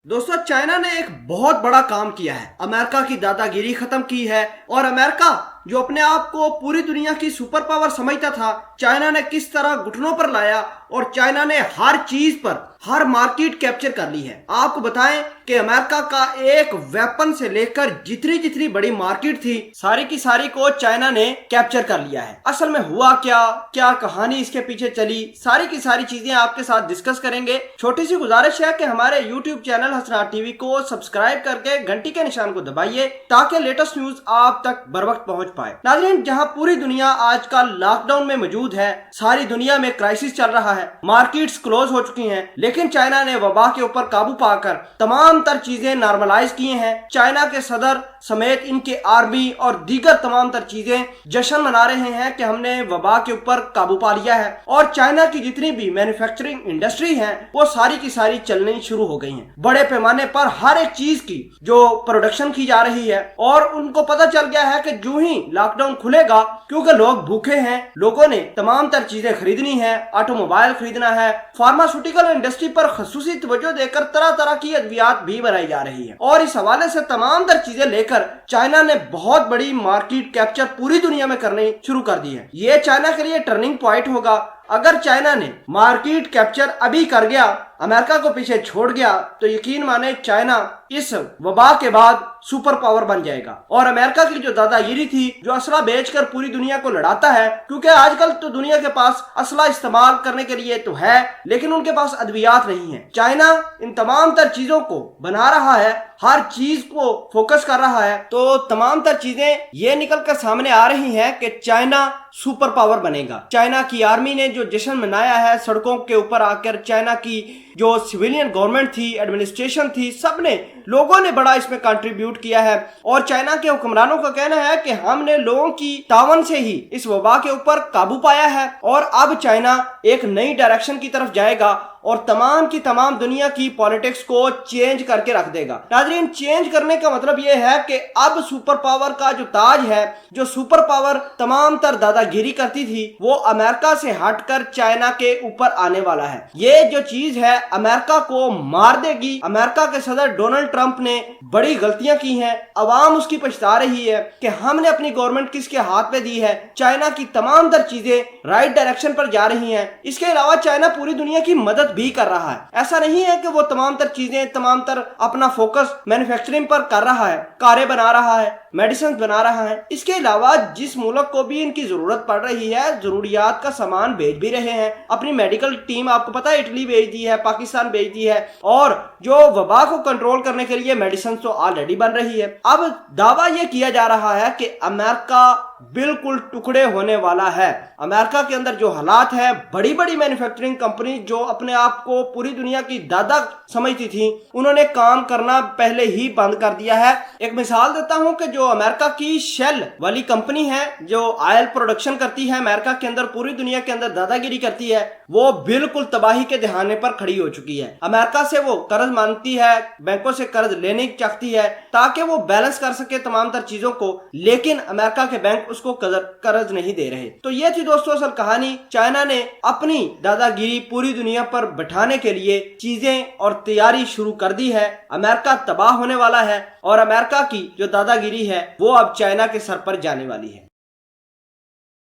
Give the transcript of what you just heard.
दोस्तों, चाइना ने एक बहुत बड़ा काम किया है। अमेरिका की दादागिरी खत्म की है और अमेरिका जो अपने आप को पूरी दुनिया की सुपर पावर समझता था, चाइना ने किस तरह घुटनों पर लाया और चाइना ने हर चीज पर हर मार्केट कैप्चर कर ली है। आपको बताएं कि अमेरिका का एक वेपन से लेकर जितनी जितनी बड़ी मार्केट थी, सारी की सारी को चाइना ने कैप्चर कर लिया है। असल में हुआ क्या क्या कहानी इसके पीछे चली, सारी की सारी चीजें आपके साथ डिस्कस करेंगे। छोटी सी गुजारिश है कि हमारे यूट्यूब चैनल हसनार टीवी को सब्सक्राइब करके घंटी के निशान को दबाइए ताकि लेटेस्ट न्यूज आप तक बर वक्त पहुंच पाए। नाज़रीन, जहां पूरी दुनिया आजकल लॉकडाउन में मौजूद है, सारी दुनिया में क्राइसिस चल रहा है, मार्केट्स क्लोज हो चुकी हैं, लेकिन चाइना ने वबा के ऊपर काबू पाकर तमाम तर चीजें नॉर्मलाइज की हैं। चाइना के सदर समेत इनके आर्मी और दीगर तमाम तर चीजें जश्न मना रहे हैं कि हमने वबा के ऊपर काबू पा लिया है और चाइना की जितनी भी मैन्युफैक्चरिंग इंडस्ट्री है वो सारी की सारी चलनी शुरू हो गई हैं। बड़े पैमाने पर हर एक चीज की जो प्रोडक्शन की जा रही है और उनको पता चल गया है कि जो ही लॉकडाउन खुलेगा, क्योंकि लोग भूखे हैं, लोगों ने तमाम तर चीजें खरीदनी है, ऑटोमोबाइल खरीदना है, फार्मास्यूटिकल इंडस्ट्री पर खसूसी तवज्जो देकर तरह तरह की अद्वियात भी बनाई जा रही है और इस हवाले से तमाम तर चीजें लेकर चाइना ने बहुत बड़ी मार्केट कैप्चर पूरी दुनिया में करनी शुरू कर दी है। ये चाइना के लिए टर्निंग पॉइंट होगा। अगर चाइना ने मार्केट कैप्चर अभी कर गया, अमेरिका को पीछे छोड़ गया, तो यकीन माने चाइना इस वबा के बाद सुपर पावर बन जाएगा। और अमेरिका की जो दादागिरी थी, जो असला बेचकर पूरी दुनिया को लड़ाता है, क्योंकि आजकल तो दुनिया के पास असला इस्तेमाल करने के लिए तो है, लेकिन उनके पास अद्वियात नहीं है। चाइना इन तमाम तर चीजों को बना रहा है, हर चीज को फोकस कर रहा है, तो तमाम तर चीजें ये निकल कर सामने आ रही हैं कि चाइना सुपर पावर बनेगा। चाइना की आर्मी ने जो जश्न मनाया है, सड़कों के ऊपर आकर चाइना की जो सिविलियन गवर्नमेंट थी, एडमिनिस्ट्रेशन थी, सबने लोगों ने बड़ा इसमें कंट्रीब्यूट किया है और चाइना के हुक्मरानों का कहना है कि हमने लोगों की तावन से ही इस वबा के ऊपर काबू पाया है और अब चाइना एक नई डायरेक्शन की तरफ जाएगा और तमाम की तमाम दुनिया की पॉलिटिक्स को चेंज करके रख देगा। नाज़रीन, चेंज करने का मतलब यह है कि अब सुपर पावर का जो ताज है, जो सुपर पावर तमाम तर दादागिरी करती थी, वो अमेरिका से हटकर चाइना के ऊपर आने वाला है। ये जो चीज है अमेरिका को मार देगी। अमेरिका के सदर डोनाल्ड ट्रंप ने बड़ी गलतियां की हैं, अवाम उसकी पछता रही है कि हमने अपनी गवर्नमेंट किसके हाथ में दी है। चाइना की तमाम तर चीजें राइट डायरेक्शन पर जा रही हैं। इसके अलावा चाइना पूरी दुनिया की मदद भी कर रहा है। ऐसा नहीं है कि वो तमाम तर चीजें, तमाम तर अपना फोकस मैन्युफैक्चरिंग पर कर रहा है, कारें बना रहा है, मेडिसिन बना रहा है। इसके अलावा जिस मुल्क को भी इनकी जरूरत पड़ रही है, जरूरियात का सामान भेज भी रहे हैं। अपनी मेडिकल टीम आपको पता है इटली भेज दी है, पाकिस्तान भेज दी है और जो वबा को कंट्रोल करने के लिए मेडिसिन तो ऑलरेडी बन रही है। अब दावा यह किया जा रहा है कि अमेरिका बिल्कुल टुकड़े होने वाला है। अमेरिका के अंदर जो हालात है, बड़ी बड़ी मैन्युफैक्चरिंग कंपनी जो अपने आप को पूरी दुनिया की दादा समझती थी, उन्होंने काम करना पहले ही बंद कर दिया है। एक मिसाल देता हूं कि जो अमेरिका की शेल वाली कंपनी है, जो ऑयल प्रोडक्शन करती है अमेरिका के अंदर, पूरी दुनिया के अंदर दादागिरी करती है, वो बिल्कुल तबाही के दहाने पर खड़ी हो चुकी है। अमेरिका से वो कर्ज मांगती है, बैंकों से कर्ज लेने चाहती है ताकि वो बैलेंस कर सके तमाम तर चीजों को, लेकिन अमेरिका के बैंक उसको कर्ज नहीं दे रहे। तो ये थी दोस्तों असल कहानी। चाइना ने अपनी दादागिरी पूरी दुनिया पर बैठाने के लिए चीजें और तैयारी शुरू कर दी है। अमेरिका तबाह होने वाला है और अमेरिका की जो दादागिरी है वो अब चाइना के सर पर जाने वाली है।